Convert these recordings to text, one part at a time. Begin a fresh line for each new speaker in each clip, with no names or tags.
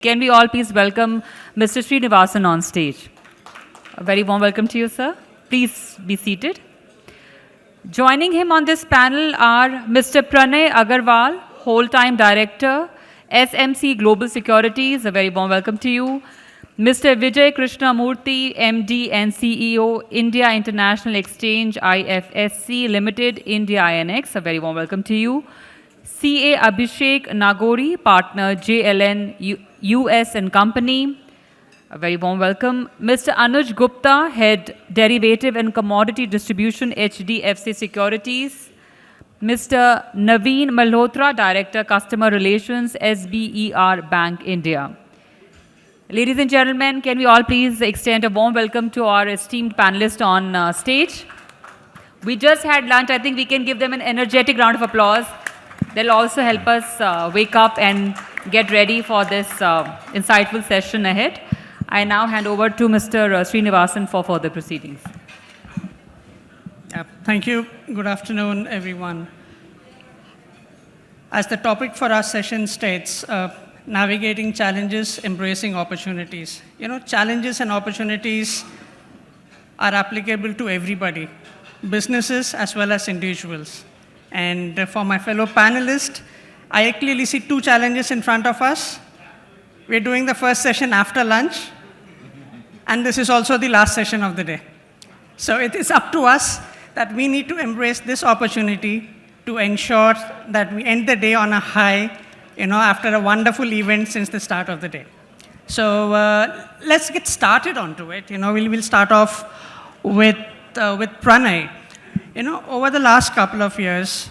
Can we all please welcome Mr. Srinivasan on stage? A very warm welcome to you, sir. Please be seated. Joining him on this panel are Mr. Pranay Aggarwal, Whole-Time Director, SMC Global Securities. A very warm welcome to you. Mr. Vijay Krishnamurthy, MD and CEO, India International Exchange, IFSC Limited, India INX. A very warm welcome to you. CA Abhishek Nagori, Partner, JLN US and Company. A very warm welcome. Mr. Anuj Gupta, Head, Derivative and Commodity Distribution, HDFC Securities. Mr. Naveen Malhotra, Director, Customer Relations, SBER Bank, India. Ladies and gentlemen, can we all please extend a warm welcome to our esteemed panelists on stage. We just had lunch. I think we can give them an energetic round of applause. They'll also help us wake up and get ready for this insightful session ahead. I now hand over to Mr. Srinivasan for further proceedings.
Thank you. Good afternoon, everyone. As the topic for our session states, navigating challenges, embracing opportunities. You know, challenges and opportunities are applicable to everybody, businesses as well as individuals. And for my fellow panelists, I clearly see two challenges in front of us. We're doing the first session after lunch, and this is also the last session of the day. So it is up to us that we need to embrace this opportunity to ensure that we end the day on a high, after a wonderful event since the start of the day. So let's get started onto it. We'll start off with Pranay. Over the last couple of years,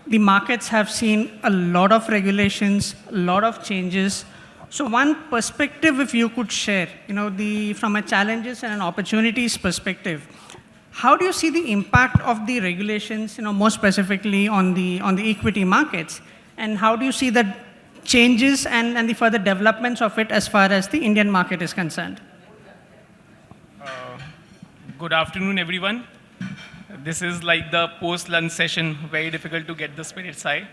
the markets have seen a lot of regulations, a lot of changes. So one perspective, if you could share, from a challenges and an opportunities perspective, how do you see the impact of the regulations, more specifically on the equity markets? And how do you see the changes and the further developments of it as far as the Indian market is concerned?
Good afternoon, everyone. This is like the post-lunch session, very difficult to get the spirits high.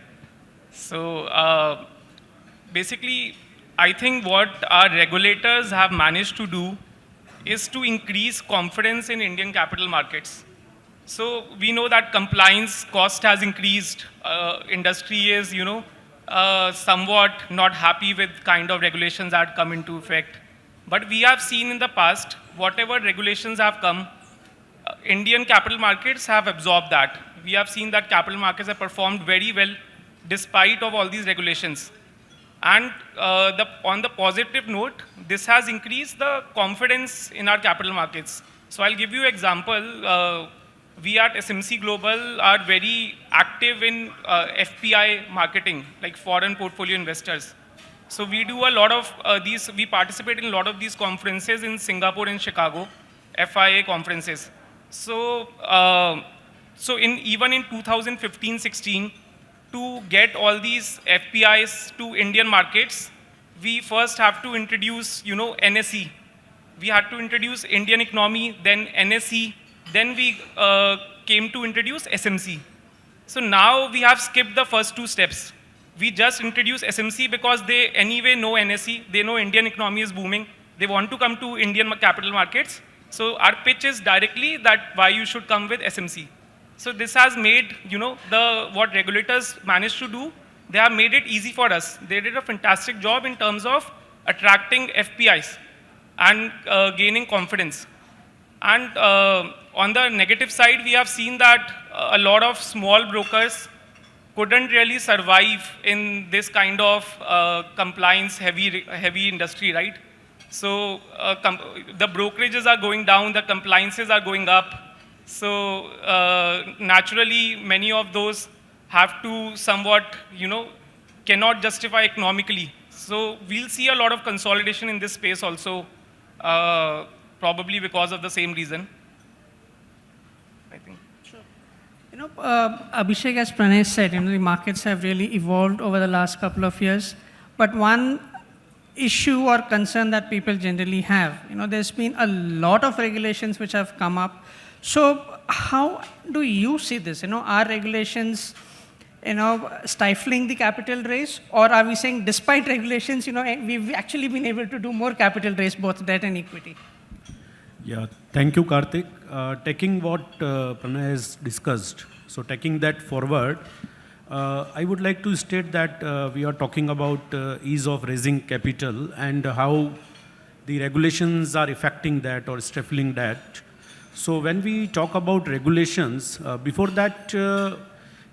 So basically, I think what our regulators have managed to do is to increase confidence in Indian capital markets. So we know that compliance cost has increased. Industry is, somewhat not happy with kind of regulations that come into effect. But we have seen in the past, whatever regulations have come, Indian capital markets have absorbed that. We have seen that capital markets have performed very well despite of all these regulations. And on the positive note, this has increased the confidence in our capital markets. So I'll give you an example. We at SMC Global are very active in FPI marketing, like foreign portfolio investors. So we do a lot of we participate in a lot of these conferences in Singapore and Chicago, FIA conferences. So, even in 2015-16, to get all these FPIs to Indian markets, we first have to introduce, NSE. We had to introduce Indian economy, then NSE, then we came to introduce SMC. So now we have skipped the first two steps. We just introduced SMC because they anyway know NSE, they know Indian economy is booming, they want to come to Indian capital markets. So our pitch is directly that why you should come with SMC. So this has made, what regulators managed to do, they have made it easy for us. They did a fantastic job in terms of attracting FPIs and gaining confidence. And on the negative side, we have seen that a lot of small brokers couldn't really survive in this kind of compliance heavy industry, right? So the brokerages are going down, the compliances are going up. So naturally, many of those have to somewhat, cannot justify economically. So we'll see a lot of consolidation in this space also, probably because of the same reason, I think.
Sure. Abhishek, as Pranay said, the markets have really evolved over the last couple of years. But one issue or concern that people generally have, there's been a lot of regulations which have come up. So how do you see this? Are regulations stifling the capital raise, or are we saying despite regulations, we've actually been able to do more capital raise, both debt and equity?
Yeah, thank you, Karthik. Taking what Pranay has discussed, so taking that forward, I would like to state that we are talking about ease of raising capital and how the regulations are affecting that or stifling that. So when we talk about regulations, before that,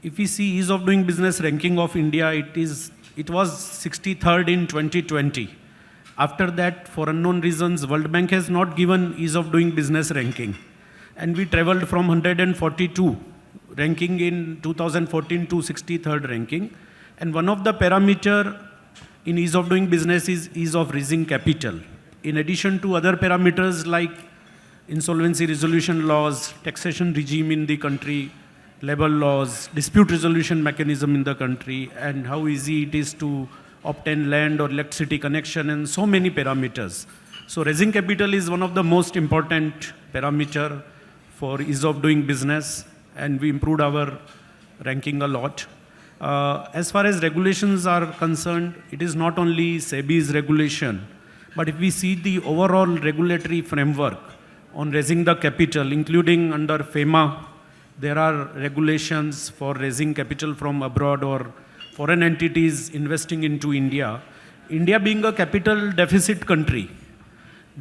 if we see ease of doing business ranking of India, it was 63rd in 2020. After that, for unknown reasons, World Bank has not given ease of doing business ranking. And we traveled from 142 ranking in 2014 to 63rd ranking. And one of the parameter in ease of doing business is ease of raising capital. In addition to other parameters like insolvency resolution laws, taxation regime in the country, labor laws, dispute resolution mechanism in the country, and how easy it is to obtain land or electricity connection, and so many parameters. So raising capital is one of the most important parameter for ease of doing business, and we improved our ranking a lot. As far as regulations are concerned, it is not only SEBI's regulation, but if we see the overall regulatory framework on raising the capital, including under FEMA, there are regulations for raising capital from abroad or foreign entities investing into India. India being a capital deficit country,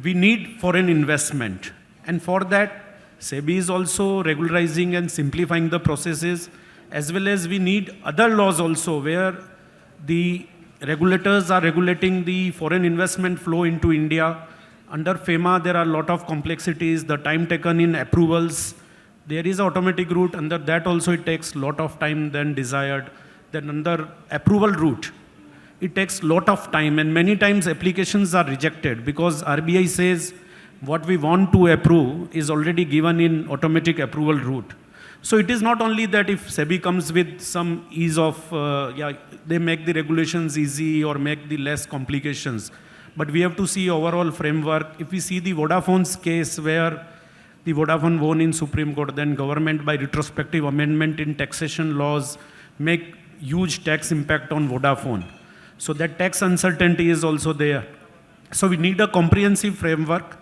we need foreign investment. And for that, SEBI is also regularizing and simplifying the processes, as well as we need other laws also where the regulators are regulating the foreign investment flow into India. Under FEMA, there are a lot of complexities, the time taken in approvals. There is an automatic route. Under that also it takes a lot of time than desired. Then under approval route, it takes a lot of time, and many times applications are rejected because RBI says what we want to approve is already given in automatic approval route. So it is not only that if SEBI comes with some ease of, they make the regulations easy or make the less complications, but we have to see overall framework. If we see the Vodafone's case where the Vodafone won in Supreme Court, then government by retrospective amendment in taxation laws make huge tax impact on Vodafone. So that tax uncertainty is also there. So we need a comprehensive framework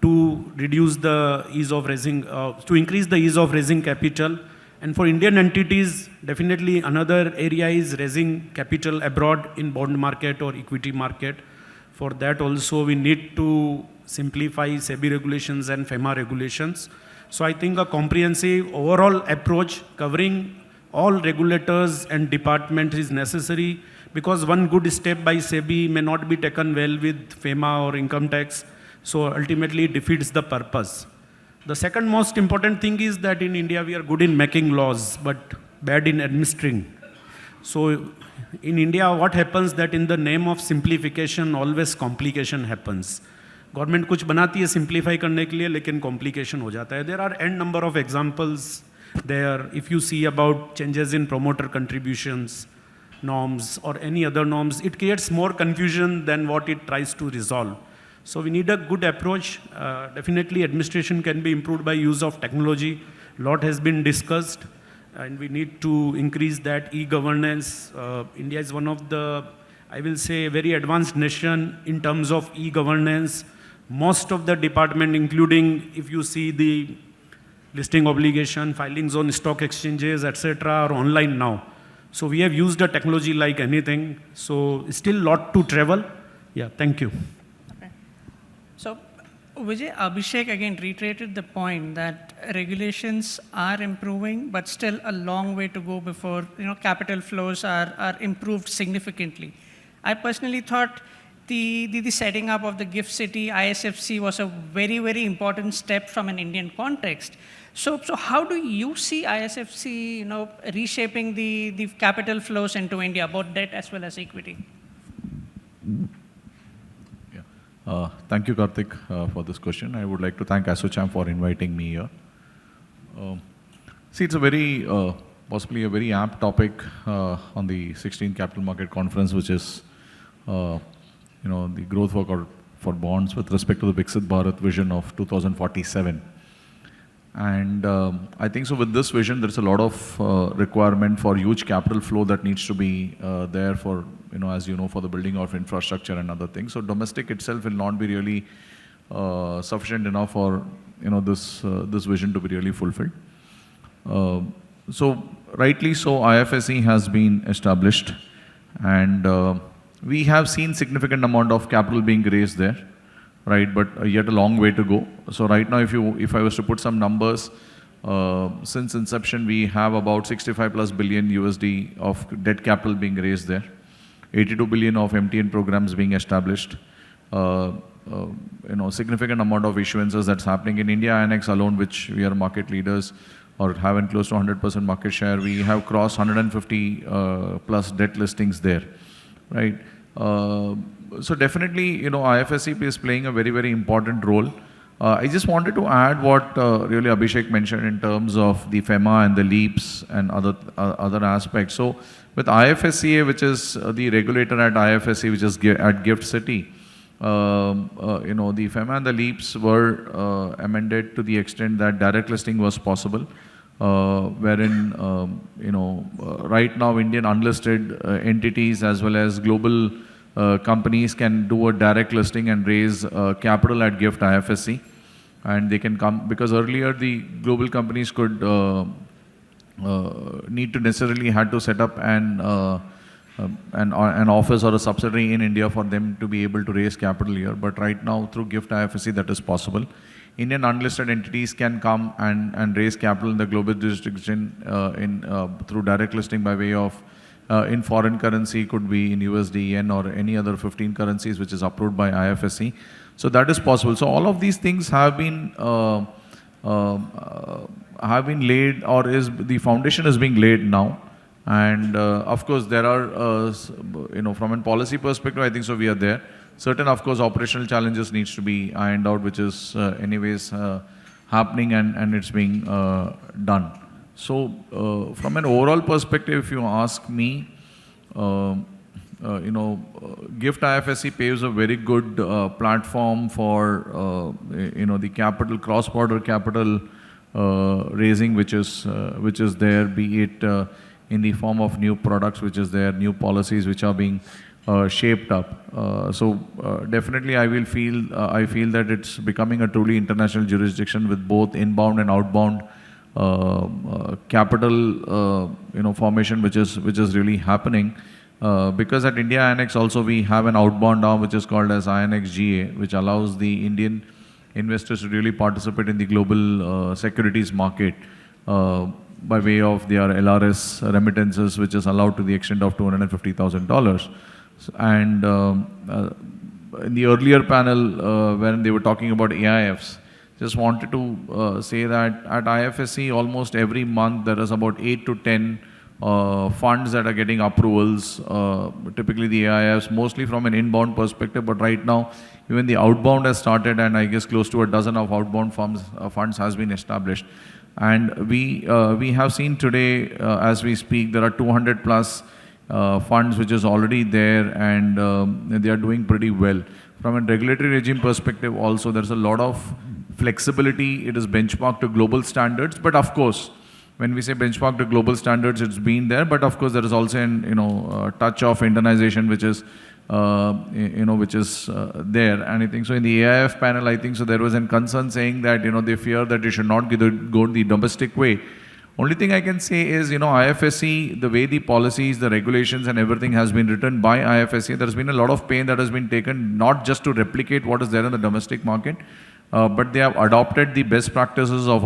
to reduce the ease of raising, to increase the ease of raising capital. And for Indian entities, definitely another area is raising capital abroad in bond market or equity market. For that also we need to simplify SEBI regulations and FEMA regulations. So I think a comprehensive overall approach covering all regulators and department is necessary, because one good step by SEBI may not be taken well with FEMA or income tax, so ultimately it defeats the purpose. The second most important thing is that in India we are good in making laws but bad in administering. So in India what happens that in the name of simplification always complication happens. Government कुछ बनाती है simplify करने के लिए, लेकिन complication हो जाता है. There are n number of examples there. If you see about changes in promoter contributions norms or any other norms, it creates more confusion than what it tries to resolve. So we need a good approach. Definitely administration can be improved by use of technology. Lot has been discussed, and we need to increase that e-governance. India is one of the, I will say, very advanced nation in terms of e-governance. Most of the department, including if you see the listing obligation, filings on stock exchanges, etc., are online now. So we have used the technology like anything. So still lot to travel. Yeah, thank you.
Okay. So Vijay, Abhishek again reiterated the point that regulations are improving, but still a long way to go before capital flows are improved significantly. I personally thought the setting up of the GIFT City ISFC was a very, very important step from an Indian context. So how do you see ISFC reshaping the capital flows into India, both debt as well as equity?
Thank you, Karthik, for this question. I would like to thank ASSOCHAM for inviting me here. See, it's a very, possibly a very apt topic on the 16th Capital Market Conference, which is, the growth for bonds with respect to the Viksit Bharat vision of 2047. And I think so with this vision, there's a lot of requirement for huge capital flow that needs to be there for, as you know, for the building of infrastructure and other things. So domestic itself will not be really sufficient enough for, this vision to be really fulfilled. So rightly so, IFSC has been established, and we have seen significant amount of capital being raised there, right? But yet a long way to go. So right now, if I was to put some numbers, since inception, we have about 65 plus billion USD of debt capital being raised there, 82 billion of MTN programs being established, significant amount of issuances that's happening in India Annex alone, which we are market leaders or having close to 100% market share. We have crossed 150 plus debt listings there, right? So definitely, IFSC is playing a very, very important role. I just wanted to add what really Abhishek mentioned in terms of the FEMA and the LEAPS and other aspects. So with IFSCA, which is the regulator at IFSC, which is at GIFT City, the FEMA and the LEAPS were amended to the extent that direct listing was possible, wherein, right now Indian unlisted entities as well as global companies can do a direct listing and raise capital at GIFT IFSC, and they can come, because earlier the global companies could need to necessarily had to set up an office or a subsidiary in India for them to be able to raise capital here. But right now through GIFT IFSC that is possible. Indian unlisted entities can come and raise capital in the global jurisdiction through direct listing by way of in foreign currency, could be in USD, yen, or any other 15 currencies which is approved by IFSC. So that is possible. So all of these things have been laid, or the foundation is being laid now. And of course, there are, from a policy perspective, I think so we are there. Certain, of course, operational challenges needs to be ironed out, which is anyways happening and it's being done. So from an overall perspective, if you ask me, GIFT IFSC paves a very good platform for, the capital, cross-border capital raising, which is there, be it in the form of new products, which is there, new policies which are being shaped up. So definitely I feel that it's becoming a truly international jurisdiction with both inbound and outbound capital formation, which is really happening. Because at India Annex also we have an outbound arm which is called as INX GA, which allows the Indian investors to really participate in the global securities market by way of their LRS remittances, which is allowed to the extent of $250,000. And in the earlier panel, when they were talking about AIFs, just wanted to say that at IFSC, almost every month there is about 8 to 10 funds that are getting approvals, typically the AIFs, mostly from an inbound perspective, but right now even the outbound has started, and I guess close to a dozen of outbound funds has been established. And we have seen today, as we speak, there are 200 plus funds which is already there, and they are doing pretty well. From a regulatory regime perspective also, there's a lot of flexibility. It is benchmarked to global standards, but of course, when we say benchmark to global standards, it's been there, but of course there is also an touch of internationalization which is there. And I think so in the AIF panel, I think so there was a concern saying that they fear that it should not go the domestic way. Only thing I can say is IFSC, the way the policies, the regulations and everything has been written by IFSC, there has been a lot of pain that has been taken, not just to replicate what is there in the domestic market, but they have adopted the best practices of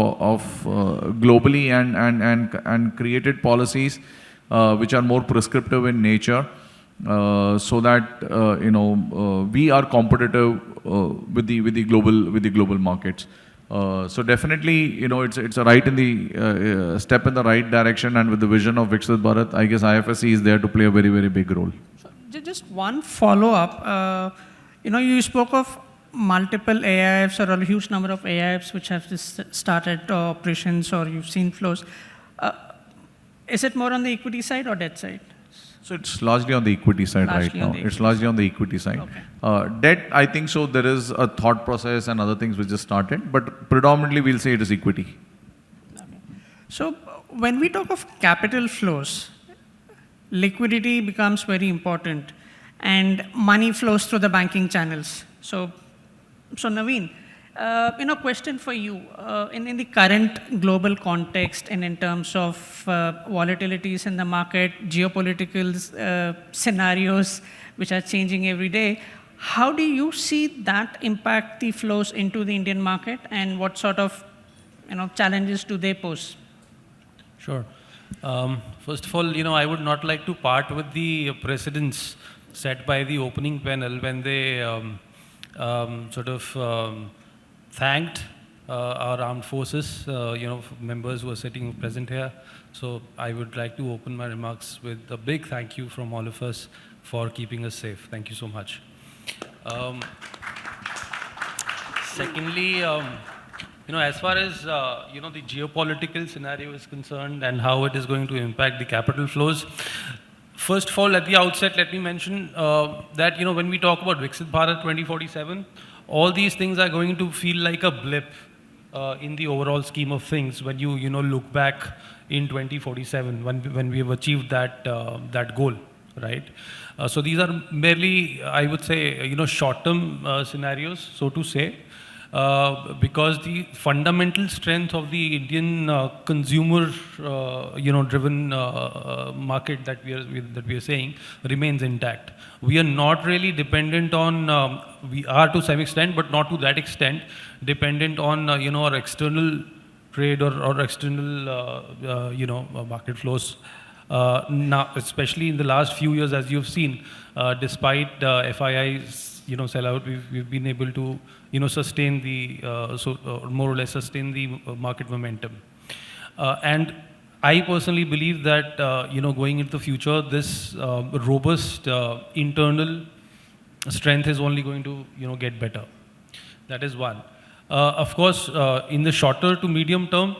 globally and created policies which are more prescriptive in nature, so that we are competitive with the global markets. So definitely, it's a right in the step in the right direction, and with the vision of Viksit Bharat, I guess IFSC is there to play a very, very big role.
So just one follow-up. You spoke of multiple AIFs or a huge number of AIFs which have just started operations, or you've seen flows. Is it more on the equity side or debt side?
So it's largely on the equity side right now. It's largely on the equity side. Okay. Debt, I think so there is a thought process and other things which just started, but predominantly we'll say it is equity.
So when we talk of capital flows, liquidity becomes very important and money flows through the banking channels. So Naveen, question for you. In the current global context and in terms of volatilities in the market, geopolitical scenarios which are changing every day, how do you see that impact the flows into the Indian market, and what sort of challenges do they pose?
Sure. First of all, I would not like to part with the precedents set by the opening panel when they thanked our armed forces, members who are sitting present here. So I would like to open my remarks with a big thank you from all of us for keeping us safe. Thank you so much. Secondly, as far as the geopolitical scenario is concerned and how it is going to impact the capital flows, first of all, at the outset, let me mention that when we talk about Viksit Bharat 2047, all these things are going to feel like a blip in the overall scheme of things when you look back in 2047 when we have achieved that goal, right? So these are merely, I would say, short-term scenarios, so to say. Because the fundamental strength of the Indian consumer, driven market that we are saying remains intact. We are not really dependent on. We are to some extent, but not to that extent, dependent on our external trade or external market flows. Now, especially in the last few years, as you've seen, despite FII's sellout, we've been able to sustain the more or less sustain the market momentum. And I personally believe that going into the future, this robust internal strength is only going to get better. That is one. Of course, in the shorter to medium term,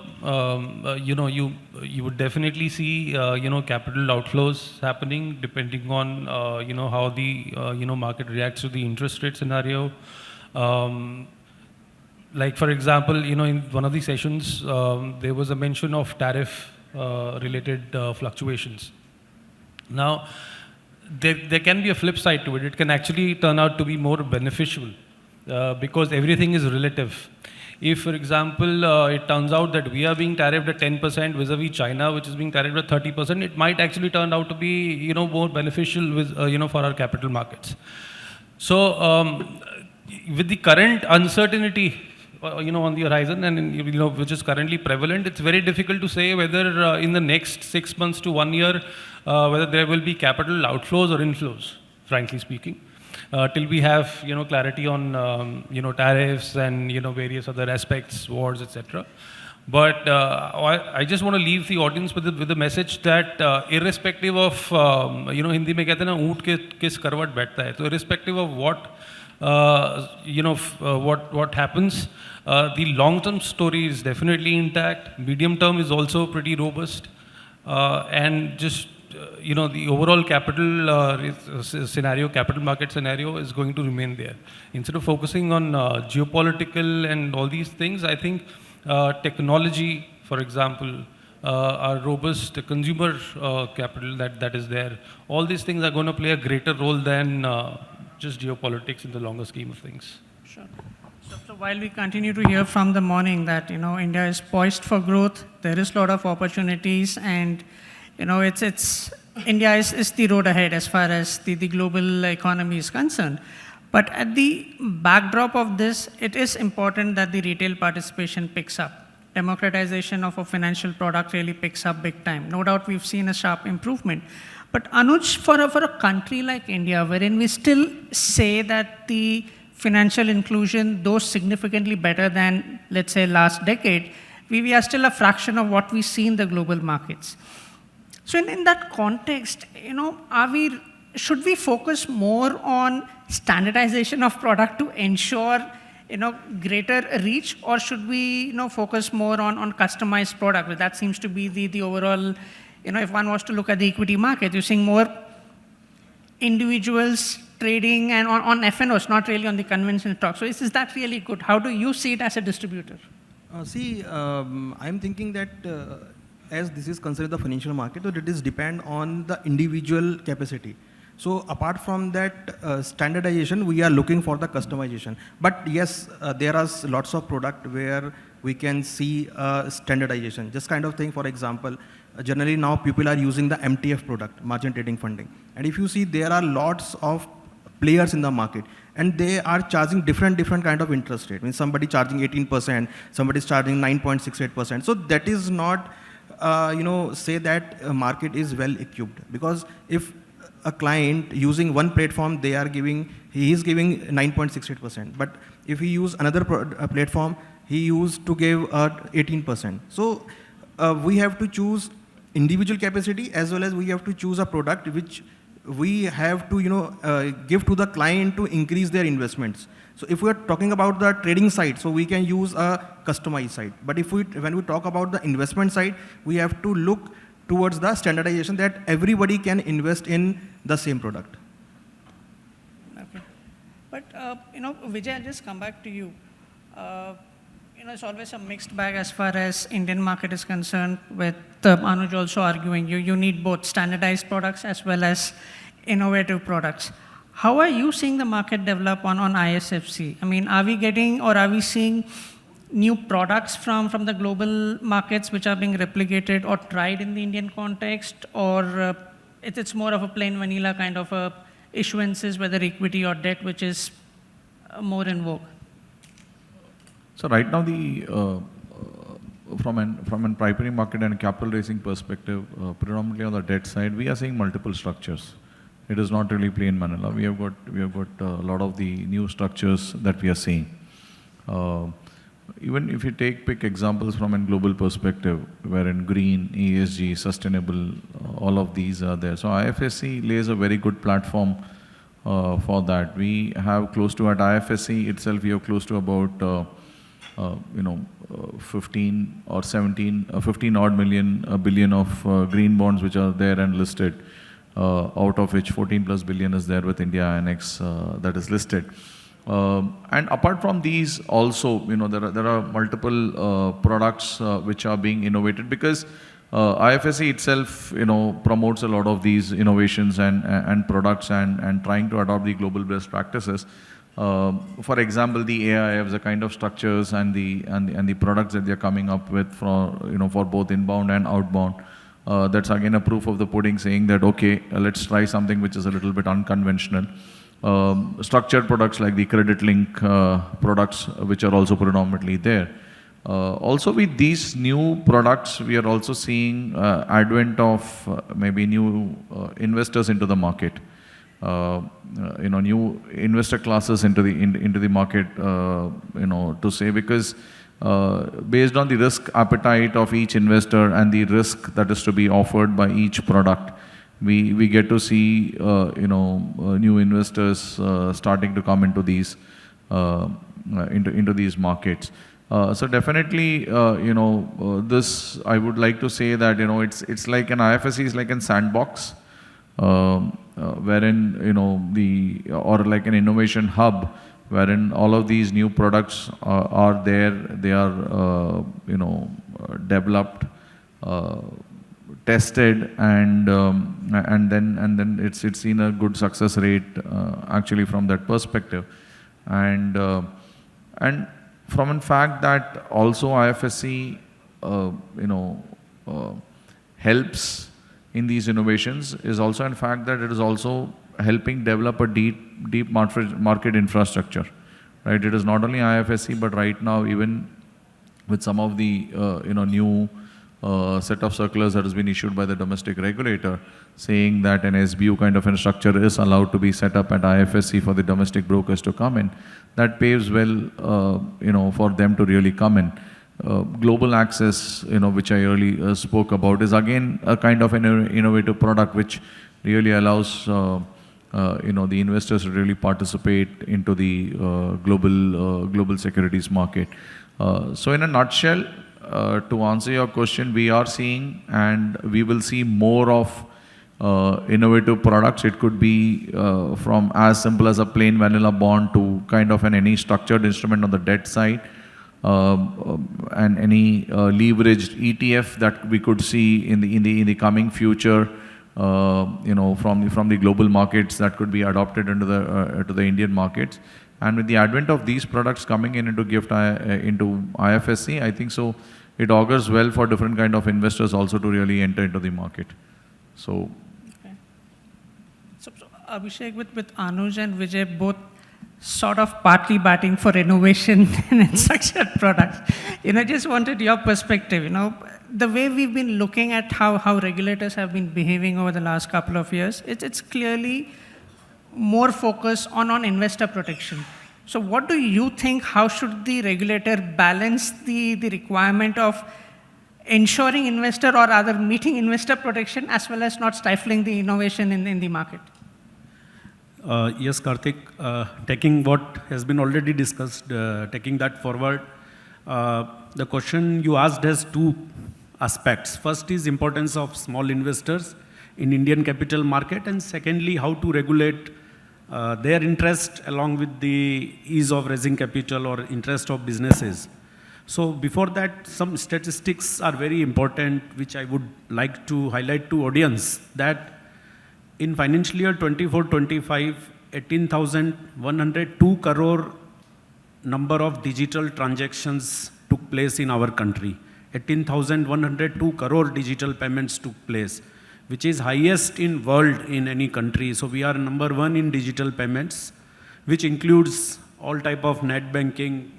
you would definitely see capital outflows happening depending on how the market reacts to the interest rate scenario. Like for example, in one of the sessions, there was a mention of tariff related fluctuations. Now, there can be a flip side to it. It can actually turn out to be more beneficial. Because everything is relative. If, for example, it turns out that we are being tariffed at 10% vis-a-vis China, which is being tariffed at 30%, it might actually turn out to be, more beneficial with, for our capital markets. So, with the current uncertainty, on the horizon and which is currently prevalent, it's very difficult to say whether in the next 6 months to 1 year, whether there will be capital outflows or inflows, frankly speaking. Till we have clarity on tariffs and various other aspects, wars, etc. But I just want to leave the audience with the message that irrespective of Hindi में कहते हैं ना ऊँट के किस करवट बैठता है, तो irrespective of what happens, the long-term story is definitely intact. Medium term is also pretty robust, and just the overall capital scenario, capital market scenario is going to remain there. Instead of focusing on geopolitical and all these things, I think technology, for example, our robust consumer capital that is there, all these things are going to play a greater role than just geopolitics in the longer scheme of things.
Sure. So while we continue to hear from the morning that India is poised for growth, there is a lot of opportunities, and India is the road ahead as far as the global economy is concerned. But at the backdrop of this, it is important that the retail participation picks up. Democratization of a financial product really picks up big time. No doubt we've seen a sharp improvement. But Anuj, for a country like India, wherein we still say that the financial inclusion, though significantly better than, let's say, last decade, we are still a fraction of what we see in the global markets. So in that context, should we focus more on standardization of product to ensure greater reach, or should we focus more on customized product? That seems to be the overall, if one was to look at the equity market, you're seeing more individuals trading and on FNOs, not really on the conventional stock. So is that really good? How do you see it as a distributor?
I'm thinking that as this is considered the financial market, so it is depend on the individual capacity. So apart from that standardization, we are looking for the customization. But yes, there are lots of product where we can see standardization. Just kind of thing, for example, generally now people are using the MTF product, margin trading funding. And if you see, there are lots of players in the market, and they are charging different kind of interest rate. I mean, somebody charging 18%, somebody is charging 9.68%. So that is not, say that market is well equipped, because if a client using one platform, he is giving 9.68%. But if he use another platform, he used to give 18%. So we have to choose individual capacity, as well as we have to choose a product which we have to give to the client to increase their investments. So if we are talking about the trading side, so we can use a customized side. But when we talk about the investment side, we have to look towards the standardization that everybody can invest in the same product.
Okay. But, Vijay, I'll just come back to you. It's always a mixed bag as far as Indian market is concerned, with Anuj also arguing you need both standardized products as well as innovative products. How are you seeing the market develop on ISFC? I mean, are we seeing new products from the global markets which are being replicated or tried in the Indian context, or it's more of a plain vanilla kind of issuances, whether equity or debt, which is more in vogue?
So right now, from an primary market and capital raising perspective, predominantly on the debt side, we are seeing multiple structures. It is not really plain vanilla. We have got a lot of the new structures that we are seeing. Even if you pick examples from a global perspective, wherein green, ESG, sustainable, all of these are there. So IFSC lays a very good platform for that. We have at IFSC itself, we have close to about 15 or 15 odd billion of green bonds which are there and listed, out of which 14 plus billion is there with India Annex that is listed. And apart from these also, there are multiple products which are being innovated, because IFSC itself, promotes a lot of these innovations and products and trying to adopt the global best practices. For example, the AIFs, the kind of structures and the products that they're coming up with for both inbound and outbound. That's again a proof of the pudding, saying that, okay, let's try something which is a little bit unconventional. Structured products like the credit link products, which are also predominantly there. Also with these new products, we are also seeing advent of maybe new investors into the market. New investor classes into the market, to say, because based on the risk appetite of each investor and the risk that is to be offered by each product, we get to see new investors starting to come into these markets. So definitely, this I would like to say that it's like an IFSC is like a sandbox, wherein or like an innovation hub, wherein all of these new products are there. They are developed, tested, and then it's seen a good success rate actually from that perspective, and from in fact that also IFSC helps in these innovations is also in fact that it is also helping develop a deep market infrastructure, right? It is not only IFSC, but right now even with some of the new set of circulars that has been issued by the domestic regulator, saying that an SBU kind of infrastructure is allowed to be set up at IFSC for the domestic brokers to come in. That paves well, for them to really come in. Global access, which I earlier spoke about, is again a kind of an innovative product which really allows, the investors to really participate into the global securities market. So in a nutshell, to answer your question, we are seeing and we will see more of innovative products. It could be from as simple as a plain vanilla bond to kind of any structured instrument on the debt side, and any leveraged ETF that we could see in the coming future, from the global markets that could be adopted into to the Indian markets. And with the advent of these products coming into into IFSC, I think so it augurs well for different kind of investors also to really enter into the market. So,
okay. So Abhishek, with Anuj and Vijay both sort of partly batting for innovation in structured products, just wanted your perspective. The way we've been looking at how regulators have been behaving over the last couple of years, it's clearly more focused on investor protection. So what do you think, how should the regulator balance the requirement of ensuring investor or rather meeting investor protection as well as not stifling the innovation in the market?
Yes, Karthik, taking what has been already discussed, taking that forward, the question you asked has two aspects. First is importance of small investors in Indian capital market, and secondly, how to regulate their interest along with the ease of raising capital or interest of businesses. So before that, some statistics are very important, which I would like to highlight to audience, that in financial year 24-25, 18,102 crore number of digital transactions took place in our country. 18,102 crore digital payments took place, which is highest in world in any country. So we are number one in digital payments, which includes all type of net banking,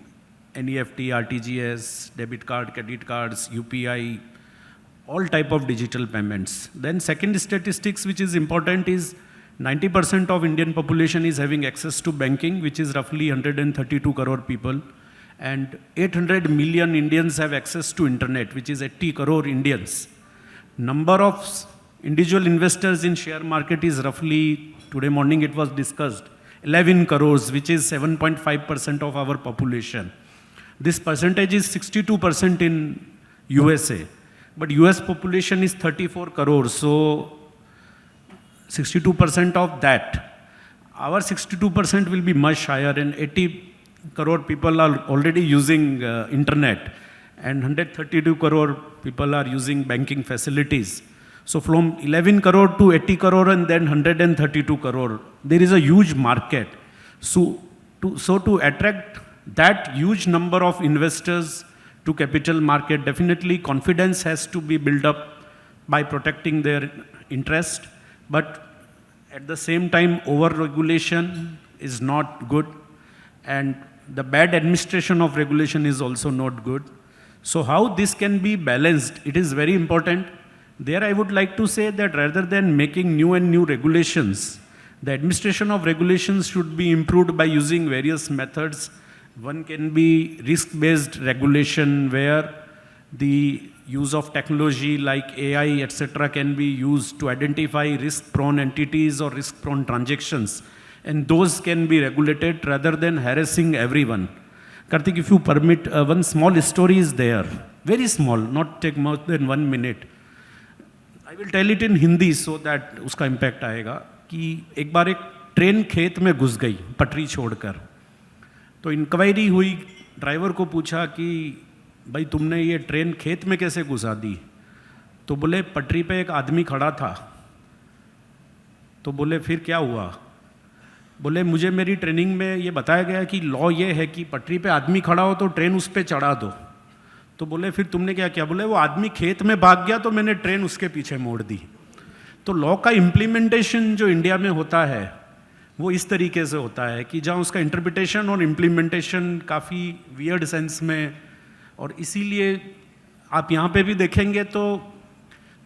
NEFT, RTGS, debit card, credit cards, UPI, all type of digital payments. Then second statistics which is important is 90% of Indian population is having access to banking, which is roughly 132 crore people. And 800 million Indians have access to internet, which is 80 crore Indians. Number of individual investors in share market is roughly, today morning it was discussed, 11 crores, which is 7.5% of our population. This percentage is 62% in USA. But US population is 34 crores, so 62% of that. Our 62% will be much higher, and 80 crore people are already using internet, and 132 crore people are using banking facilities. So from 11 crore to 80 crore and then 132 crore, there is a huge market. So to attract that huge number of investors to capital market, definitely confidence has to be built up by protecting their interest. But at the same time, over-regulation is not good, and the bad administration of regulation is also not good. So how this can be balanced, it is very important. There I would like to say that rather than making new and new regulations, the administration of regulations should be improved by using various methods. One can be risk-based regulation, where the use of technology like AI, etc., can be used to identify risk-prone entities or risk-prone transactions. And those can be regulated rather than harassing everyone. Karthik, if you permit, one small story is there. Very small, not take more than 1 minute. I will tell it in Hindi so that उसका impact आएगा कि एक बार एक train खेत में घुस गई पटरी छोड़कर. तो इंक्वायरी हुई, ड्राइवर को पूछा कि भाई तुमने ये ट्रेन खेत में कैसे घुसा दी? तो बोले पटरी पे एक आदमी खड़ा था. तो बोले फिर क्या हुआ? बोले मुझे मेरी ट्रेनिंग में ये बताया गया कि लॉ ये है कि पटरी पे आदमी खड़ा हो तो ट्रेन उस पर चढ़ा दो. तो बोले फिर तुमने क्या किया? बोले वो आदमी खेत में भाग गया तो मैंने ट्रेन उसके पीछे मोड़ दी. तो लॉ का इम्प्लीमेंटेशन जो इंडिया में होता है वो इस तरीके से होता है कि जहाँ उसका इंटरप्रिटेशन और इम्प्लीमेंटेशन काफ़ी वियर्ड सेंस में, और इसीलिए आप यहाँ पे भी देखेंगे तो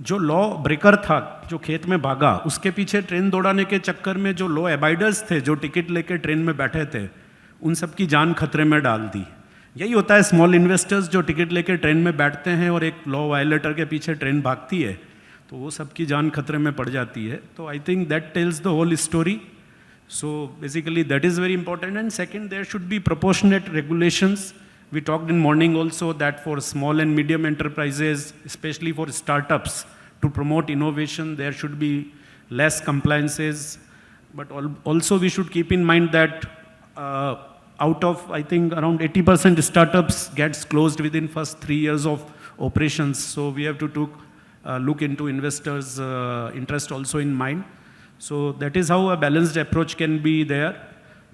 जो लॉ ब्रेकर था जो खेत में भागा, उसके पीछे ट्रेन दौड़ाने के चक्कर में जो लॉ एबाइडर्स थे जो टिकट लेके ट्रेन में बैठे थे, उन सब की जान खतरे में डाल दी. यही होता है स्मॉल इन्वेस्टर्स जो टिकट लेके ट्रेन में बैठते हैं और एक लॉ वायलेटर के पीछे ट्रेन भागती है तो वो सबकी जान खतरे में पड़ जाती है. तो I think that tells the whole story. So basically that is very important. And second, there should be proportionate regulations. We talked in morning also that for small and medium enterprises, especially for startups, to promote innovation, there should be less compliances. But also we should keep in mind that out of, I think, around 80% startups gets closed within first 3 years of operations. So we have to look into investors' interest also in mind. So that is how a balanced approach can be there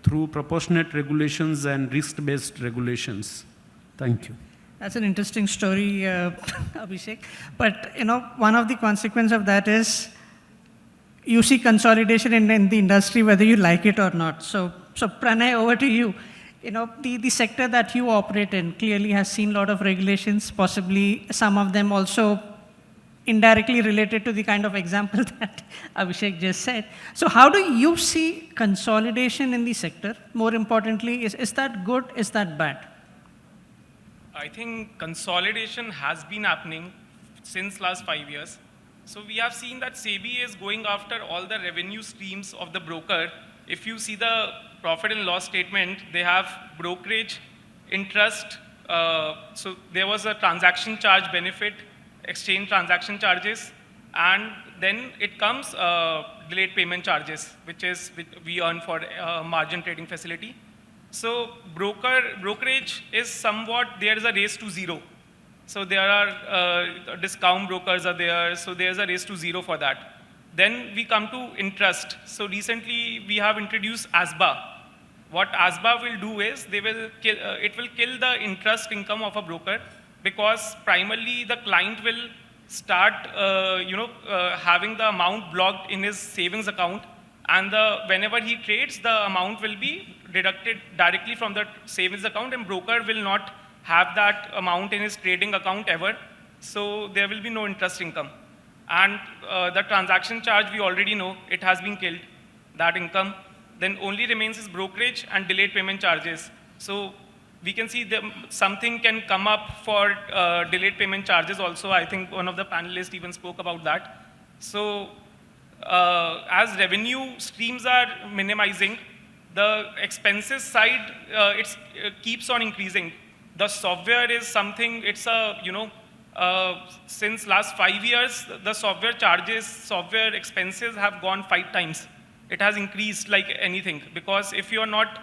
through proportionate regulations and risk-based regulations. Thank you.
That's an interesting story, Abhishek. But one of the consequences of that is you see consolidation in the industry, whether you like it or not. So Pranay, over to you. The sector that you operate in clearly has seen a lot of regulations, possibly some of them also indirectly related to the kind of example that Abhishek just said. So how do you see consolidation in the sector? More importantly, is that good? Is that bad?
I think consolidation has been happening since last 5 years. So we have seen that SEBI is going after all the revenue streams of the broker. If you see the profit and loss statement, they have brokerage, interest. So there was a transaction charge benefit, exchange transaction charges, and then it comes delayed payment charges, which we earn for margin trading facility. So brokerage is somewhat, there is a race to zero. So there are discount brokers are there, so there's a race to zero for that. Then we come to interest. So recently we have introduced ASBA. What ASBA will do is it will kill the interest income of a broker, because primarily the client will start having the amount blocked in his savings account, and whenever he trades, the amount will be deducted directly from the savings account, and broker will not have that amount in his trading account ever. So there will be no interest income. And the transaction charge, we already know, it has been killed, that income. Then only remains is brokerage and delayed payment charges. So we can see something can come up for delayed payment charges also. I think one of the panelists even spoke about that. So as revenue streams are minimizing, the expenses side, it keeps on increasing. The software is something, it's since last 5 years, the software expenses have gone 5 times. It has increased like anything, because if you're not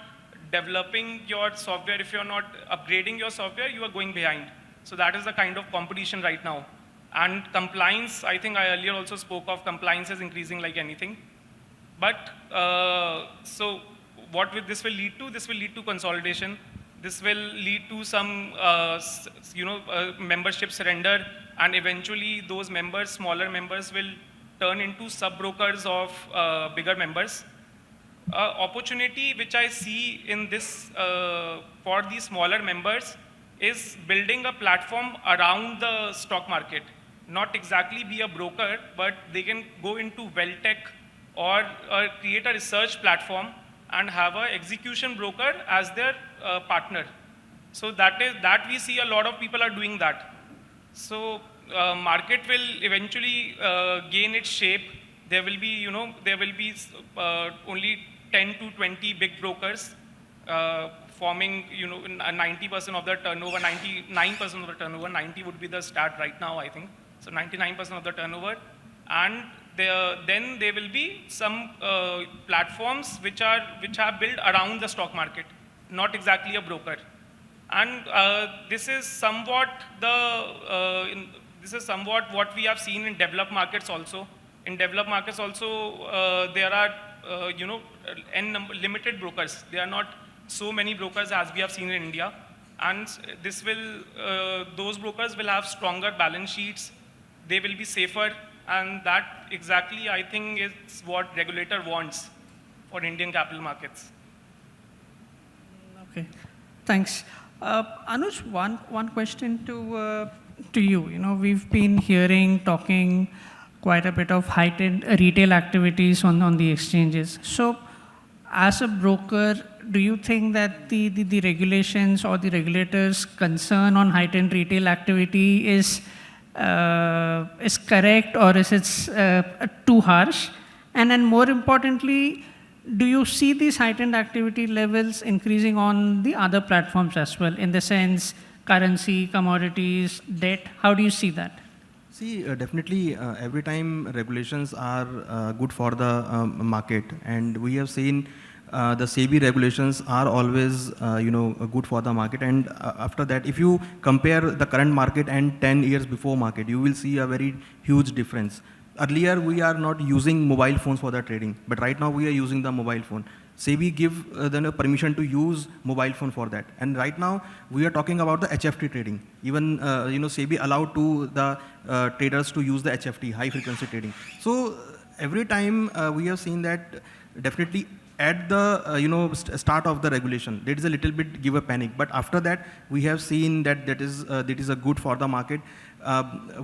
developing your software, if you're not upgrading your software, you are going behind. So that is the kind of competition right now. And compliance, I think I earlier also spoke of, compliance is increasing like anything. But so what this will lead to? This will lead to consolidation. This will lead to some membership surrender, and eventually those members, smaller members, will turn into sub-brokers of bigger members. Opportunity which I see in this for the smaller members is building a platform around the stock market. Not exactly be a broker, but they can go into wealth tech or create a research platform and have an execution broker as their partner. So that we see a lot of people are doing that. So market will eventually gain its shape. There will be, only 10 to 20 big brokers forming, 90% of the turnover, 99% of the turnover. 90 would be the start right now, I think. So 99% of the turnover, and then there will be some platforms which are built around the stock market, not exactly a broker. And this is somewhat what we have seen in developed markets also. In developed markets also, there are limited brokers. There are not so many brokers as we have seen in India, and those brokers will have stronger balance sheets. They will be safer, and that exactly, I think, is what regulator wants for Indian capital markets.
Okay, thanks. Anuj, one question to you. We've been talking quite a bit of heightened retail activities on the exchanges. So, as a broker, do you think that the regulations or the regulators' concern on heightened retail activity is correct, or is it too harsh? And then more importantly, do you see these heightened activity levels increasing on the other platforms as well, in the sense currency, commodities, debt? How do you see that?
See, definitely every time regulations are good for the market, and we have seen the SEBI regulations are always, good for the market. And after that, if you compare the current market and 10 years before market, you will see a very huge difference. Earlier, we are not using mobile phones for the trading, but right now we are using the mobile phone. SEBI give them a permission to use mobile phone for that. And right now, we are talking about the HFT trading. Even, SEBI allowed to the traders to use the HFT, high frequency trading. So every time we have seen that definitely at the start of the regulation, there is a little bit give a panic. But after that, we have seen that that is a good for the market.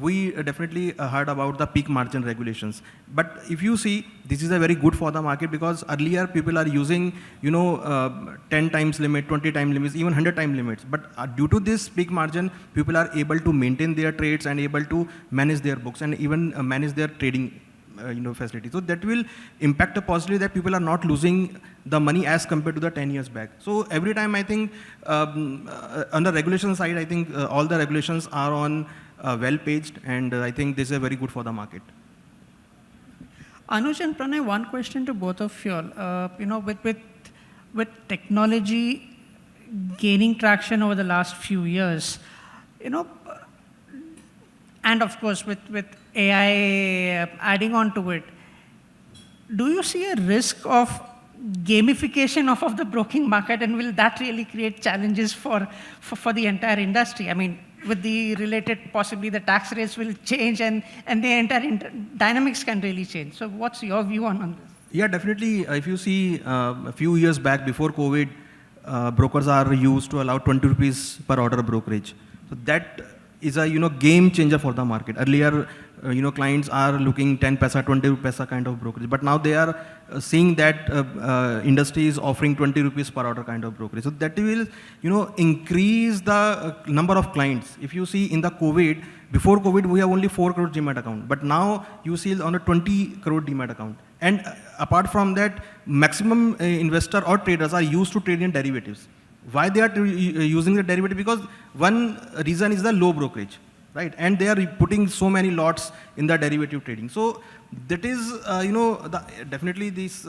We definitely heard about the peak margin regulations. But if you see, this is a very good for the market because earlier people are using, 10 times limit, 20 time limits, even 100 time limits. But due to this peak margin, people are able to maintain their trades and able to manage their books and even manage their trading facility. So that will impact positively that people are not losing the money as compared to the 10 years back. So every time I think on the regulation side, I think all the regulations are on well paged, and I think this is very good for the market.
Anuj and Pranay, one question to both of you all. With technology gaining traction over the last few years, and of course with AI adding on to it, do you see a risk of gamification of the broking market, and will that really create challenges for the entire industry? I mean, with the related, possibly the tax rates will change and the entire dynamics can really change. So what's your view on this?
Yeah, definitely. If you see a few years back before COVID, brokers are used to allow 20 rupees per order brokerage. So that is a game changer for the market. Earlier, clients are looking 10 paisa, 20 paisa kind of brokerage, but now they are seeing that industry is offering 20 rupees per order kind of brokerage. So that will increase the number of clients. If you see in the COVID, before COVID we have only 4 crore Demat account, but now you see on a 20 crore Demat account. And apart from that, maximum investor or traders are used to trade in derivatives. Why they are using the derivative? Because one reason is the low brokerage, right? And they are putting so many lots in the derivative trading. So that is, definitely these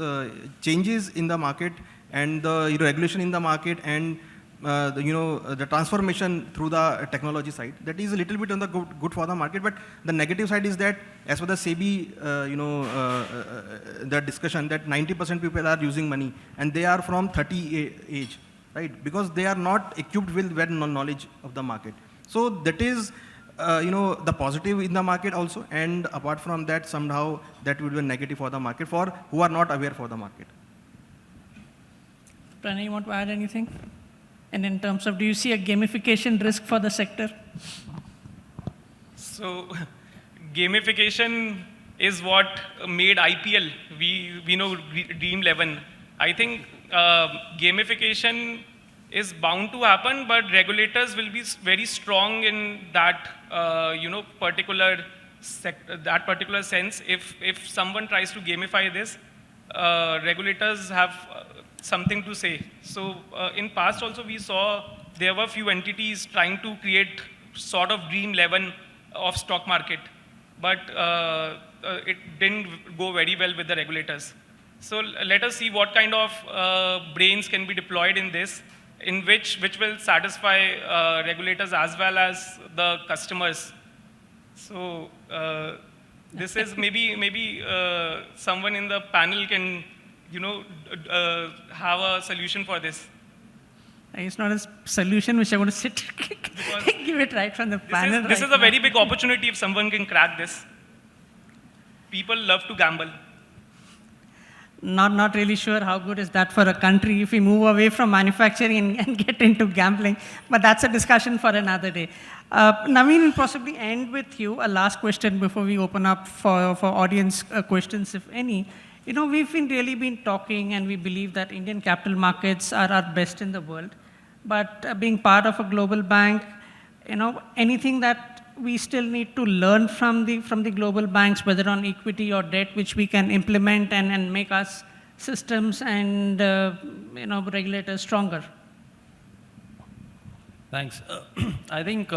changes in the market and the regulation in the market and the transformation through the technology side. That is a little bit on the good for the market. But the negative side is that as for the SEBI, the discussion that 90% people are using money and they are from 30 age. Right, because they are not equipped with well knowledge of the market. So that is, the positive in the market also. And apart from that, somehow that would be a negative for the market for who are not aware for the market.
Pranay, you want to add anything? And in terms of, do you see a gamification risk for the sector?
So, gamification is what made IPL. We know Dream 11. I think gamification is bound to happen, but regulators will be very strong in that particular sense. If someone tries to gamify this, regulators have something to say. So in past also we saw there were few entities trying to create sort of Dream 11 of stock market, but it didn't go very well with the regulators. So let us see what kind of brains can be deployed in this, in which will satisfy regulators as well as the customers. So this is maybe someone in the panel can have a solution for this.
It's not a solution which I want to sit give it right from the panel.
This is a very big opportunity if someone can crack this. People love to gamble.
Not really sure how good is that for a country if we move away from manufacturing and get into gambling, but that's a discussion for another day. Naveen, will possibly end with you. A last question before we open up for audience questions, if any. We've really been talking and we believe that Indian capital markets are our best in the world, but being part of a global bank, anything that we still need to learn from the global banks, whether on equity or debt, which we can implement and make us systems and regulators stronger.
Thanks. I think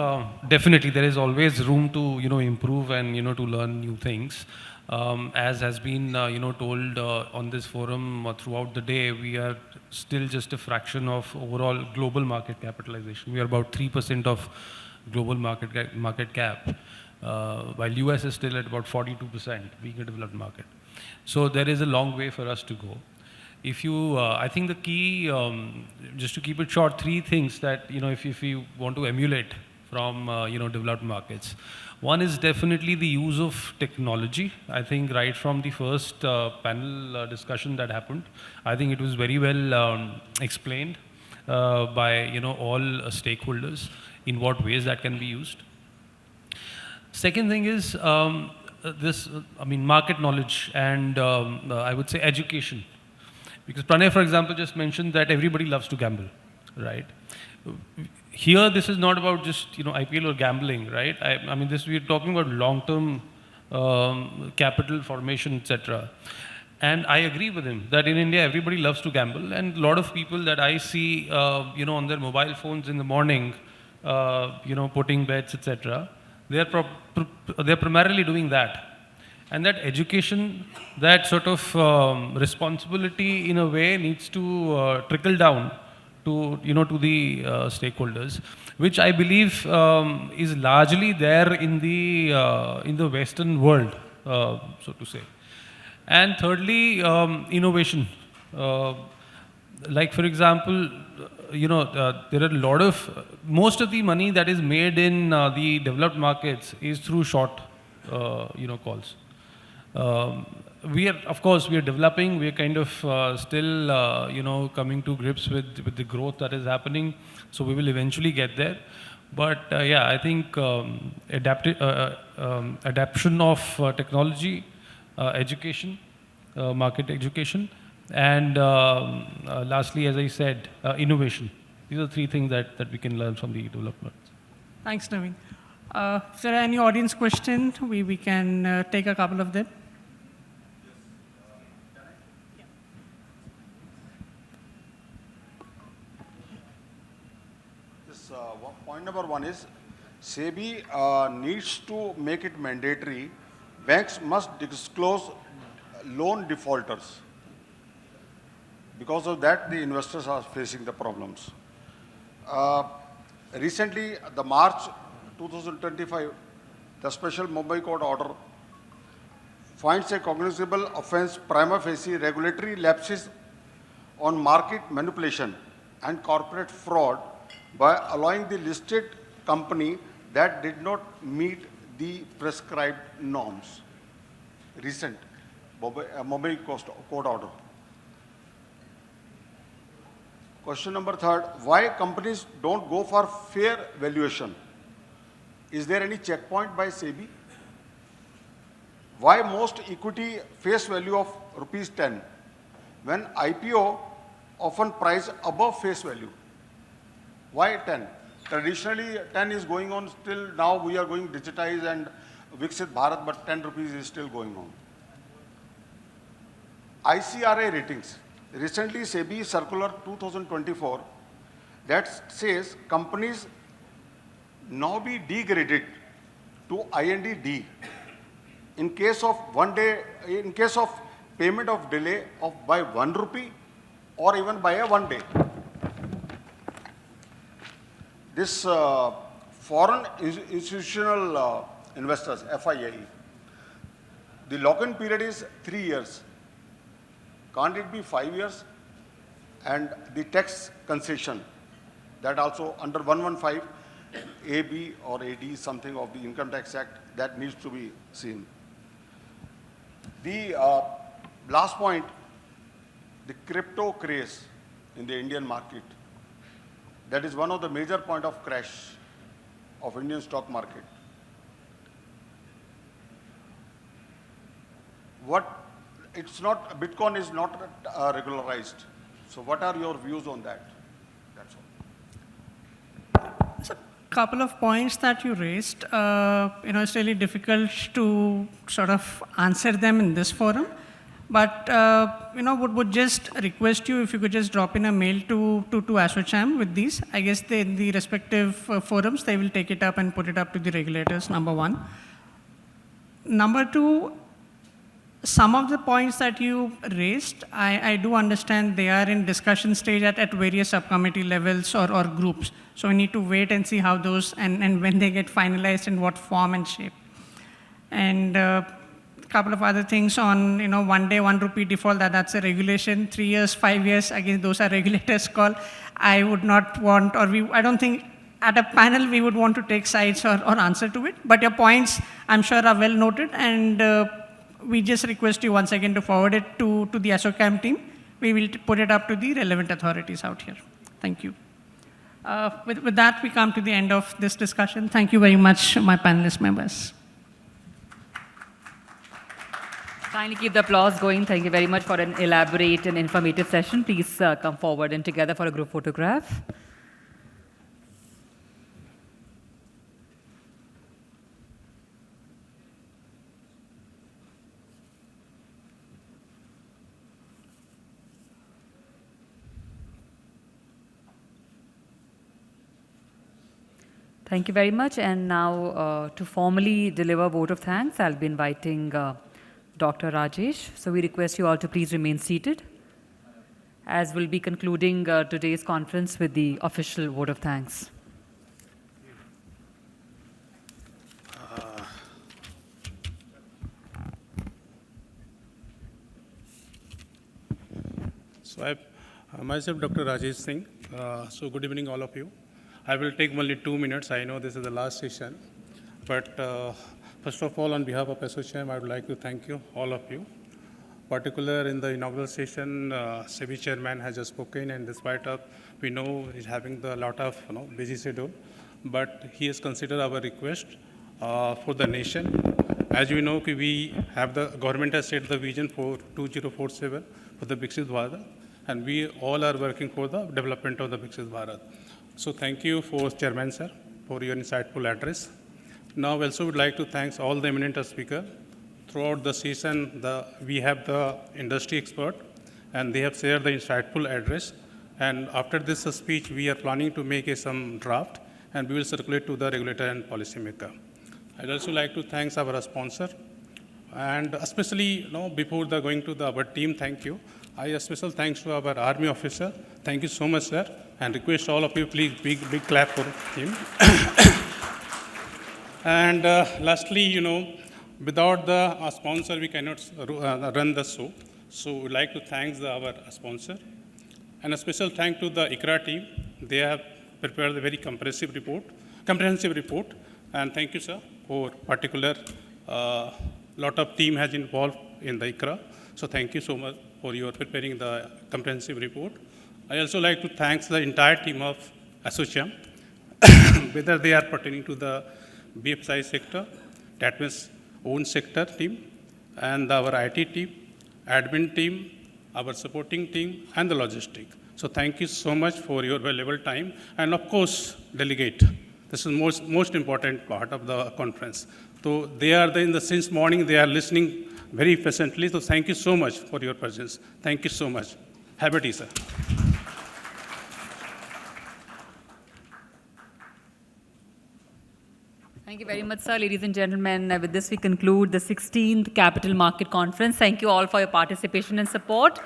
definitely there is always room to improve and to learn new things. As has been told on this forum throughout the day, we are still just a fraction of overall global market capitalization. We are about 3% of global market cap, while US is still at about 42%, being a developed market. So there is a long way for us to go. If you, I think the key, just to keep it short, 3 things that, if you want to emulate from, developed markets. One is definitely the use of technology. I think right from the first panel discussion that happened, I think it was very well explained by, all stakeholders in what ways that can be used. Second thing is market knowledge and I would say education. Because Pranay, for example, just mentioned that everybody loves to gamble, right? Here, this is not about just IPL or gambling, right? We're talking about long-term capital formation, etc. And I agree with him that in India, everybody loves to gamble, and a lot of people that I see, on their mobile phones in the morning, putting bets, etc. They're primarily doing that. And that education, that sort of responsibility in a way needs to trickle down to, to the stakeholders, which I believe is largely there in the Western world, so to say. And thirdly, innovation. Like for example, there are a lot of, most of the money that is made in the developed markets is through short, calls. We are developing, we are kind of still, coming to grips with the growth that is happening. So we will eventually get there. But I think adaptation of technology, education, market education, and lastly, as I said, innovation. These are 3 things that we can learn from the development.
Thanks, Naveen. If there are any audience questions, we can take a couple of them.
Point number 1 is, SEBI needs to make it mandatory. Banks must disclose loan defaulters. Because of that, the investors are facing the problems. Recently, the March 2025, the special Mumbai court order finds a cognizable offense prima facie regulatory lapses on market manipulation and corporate fraud by allowing the listed company that did not meet the prescribed norms. Recent Mumbai court order. Question number 3, why companies don't go for fair valuation? Is there any checkpoint by SEBI? Why most equity face value of rupees 10 when IPO often price above face value? Why 10? Traditionally 10 is going on still, now we are going digitize and Viksit Bharat, but 10 rupees is still going on. ICRA ratings. Recently SEBI Circular 2024 that says companies now be degraded to IND-D in case of payment of delay by 1 rupee or even by a 1 day. This foreign institutional investors, FII, the lock-in period is 3 years. Can't it be 5 years? And the tax concession, that also under 115 AB or AD, something of the Income Tax Act, that needs to be seen. The last point, the crypto craze in the Indian market. That is one of the major point of crash of Indian stock market. Bitcoin is not regularized. So what are your views on that? That's all.
So, couple of points that you raised. It's really difficult to sort of answer them in this forum. But, would just request you if you could just drop in a mail to ASSOCHAM with these. I guess the respective forums, they will take it up and put it up to the regulators, number 1. Number 2, Some of the points that you raised, I do understand they are in discussion stage at various subcommittee levels or groups. So we need to wait and see how those and when they get finalized, in what form and shape. And a couple of other things on, 1 day, 1 rupee default, that's a regulation. 3 years, 5 years, again, those are regulators' call. I would not want, I don't think at a panel we would want to take sides or answer to it. But your points, I'm sure, are well noted. And we just request you once again to forward it to the ASSOCHAM team. We will put it up to the relevant authorities out here. Thank you. With that, we come to the end of this discussion. Thank you very much, my panelist members.
Kindly keep the applause going. Thank you very much for an elaborate and informative session. Please come forward and together for a group photograph. Thank you very much. And now, to formally deliver a vote of thanks, I'll be inviting Dr. Rajesh. So we request you all to please remain seated, as we'll be concluding today's conference with the official vote of thanks.
So myself, Dr. Rajesh Singh. So good evening, all of you. I will take only 2 minutes. I know this is the last session. But first of all, on behalf of ASSOCHAM, I would like to thank you, all of you. Particular in the inaugural session, SEBI chairman has just spoken, and despite of, we know he's having a lot of busy schedule, but he has considered our request for the nation. As you know, we have the government has set the vision for 2047 for the Viksit Bharat, and we all are working for the development of the Viksit Bharat. So thank you for Chairman Sir for your insightful address. Now also would like to thank all the eminent speakers. Throughout the session, we have the industry expert, and they have shared the insightful address. And after this speech, we are planning to make some draft, and we will circulate to the regulator and policymaker. I'd also like to thank our sponsor, and especially before going to our team, thank you. A special thanks to our army officer. Thank you so much, sir. And request all of you, please, big clap for him. And lastly, without the sponsor, we cannot run the show. So we'd like to thank our sponsor. And a special thank to the ICRA team. They have prepared a very comprehensive report. And thank you, sir, for particular lot of team has involved in the ICRA. So thank you so much for your preparing the comprehensive report. I also like to thank the entire team of ASSOCHAM, whether they are pertaining to the BFSI sector, that means own sector team, and our IT team, admin team, our supporting team, and the logistics. So thank you so much for your valuable time. And of course, delegate. This is most important part of the conference. So they are since morning, they are listening very patiently. So thank you so much for your presence. Thank you so much. Have a tea, sir.
Thank you very much, sir. Ladies and gentlemen, with this we conclude the 16th Capital Market Conference. Thank you all for your participation and support.